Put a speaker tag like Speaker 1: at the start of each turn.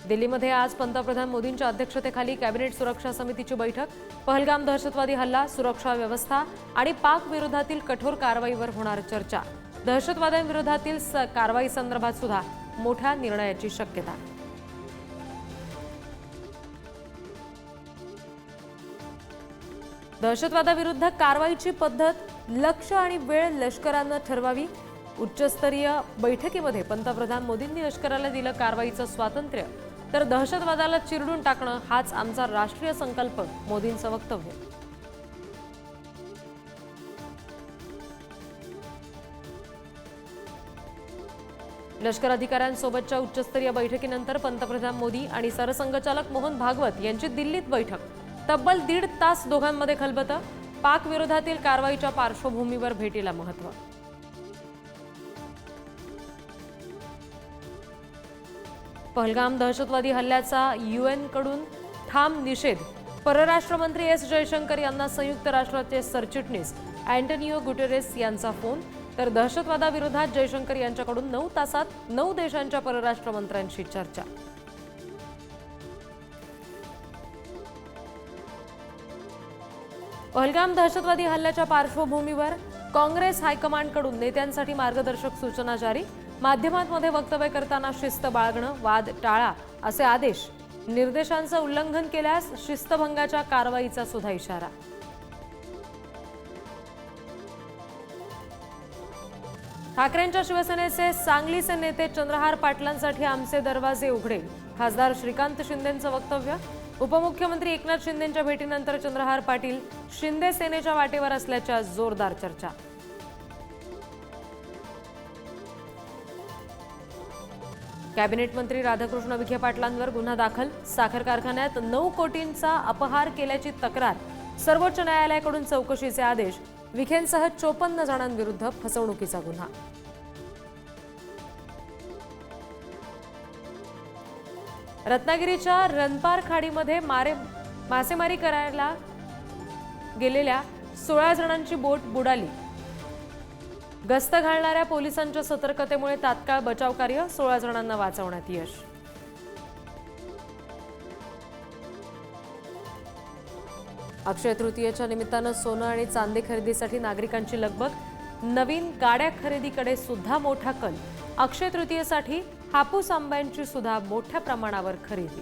Speaker 1: दिल्लीमध्ये आज पंतप्रधान मोदींच्या अध्यक्षतेखाली कॅबिनेट सुरक्षा समितीची बैठक। पहलगाम दहशतवादी हल्ला, सुरक्षा व्यवस्था आणि पाक विरोधातील कठोर कारवाईवर होणार चर्चा। दहशतवाद्यांविरोधातील कारवाई संदर्भात सुद्धा मोठ्या निर्णयाची शक्यता। दहशतवादाविरुद्ध कारवाईची पद्धत, लक्ष्य आणि वेळ लष्करानं ठरवावी। उच्चस्तरीय बैठकीमध्ये पंतप्रधान मोदींनी लष्कराला दिलं कारवाईचं स्वातंत्र्य, तर दहशतवादाला चिरडून टाकणं हाच आमचा राष्ट्रीय संकल्प, मोदींचं वक्तव्य। लष्कर अधिकाऱ्यांसोबतच्या उच्चस्तरीय बैठकीनंतर पंतप्रधान मोदी आणि सरसंघचालक मोहन भागवत यांची दिल्लीत बैठक। तब्बल 1.5 तास दोघांमध्ये खलबतं। पाक विरोधातील कारवाईच्या पार्श्वभूमीवर भेटीला महत्त्व। पहलगाम दहशतवादी हल्ल्याचा यूएनकडून ठाम निषेध। परराष्ट्र मंत्री एस जयशंकर यांना संयुक्त राष्ट्राचे सरचिटणीस अँटोनियो गुटेरेस यांचा फोन, तर दहशतवादाविरोधात जयशंकर यांच्याकडून 9 तासात 9 देशांच्या परराष्ट्र मंत्र्यांशी चर्चा। पहलगाम दहशतवादी हल्ल्याच्या पार्श्वभूमीवर काँग्रेस हायकमांडकडून नेत्यांसाठी मार्गदर्शक सूचना जारी। माध्यमांमध्ये वक्तव्य करताना शिस्त बाळगणं, वाद टाळा असे आदेश। निर्देशांचं उल्लंघन केल्यास शिस्तभंगाच्या कारवाईचा सुद्धा इशारा। ठाकरेंच्या शिवसेनेचे सांगलीचे नेते चंद्रहार पाटलांसाठी आमचे दरवाजे उघडे। खासदार श्रीकांत शिंदेंचं वक्तव्य। उपमुख्यमंत्री एकनाथ शिंदेंच्या भेटीनंतर चंद्रहार पाटील शिंदे सेनेच्या वाटेवर असल्याच्या जोरदार चर्चा। कॅबिनेट मंत्री राधाकृष्ण विखे पाटलांवर गुन्हा दाखल। साखर कारखान्यात 9 कोटींचा अपहार केल्याची तक्रार। सर्वोच्च न्यायालयाकडून चौकशीचे आदेश। विखेंसह 54 जणांविरुद्ध फसवणुकीचा गुन्हा। रत्नागिरीच्या रनपार खाडीमध्ये मासेमारी करायला गेलेल्या 16 जणांची बोट बुडाली। गस्त घालणाऱ्या पोलिसांच्या सतर्कतेमुळे तात्काळ बचाव कार्य, 16 जणांना वाचवण्यात यश। अक्षय तृतीयेच्या निमित्तानं सोनं आणि चांदी खरेदीसाठी नागरिकांची लगबग। नवीन गाड्या खरेदीकडे सुद्धा मोठा कल। अक्षय तृतीयेसाठी हापूस आंब्यांची सुद्धा मोठ्या प्रमाणावर खरेदी।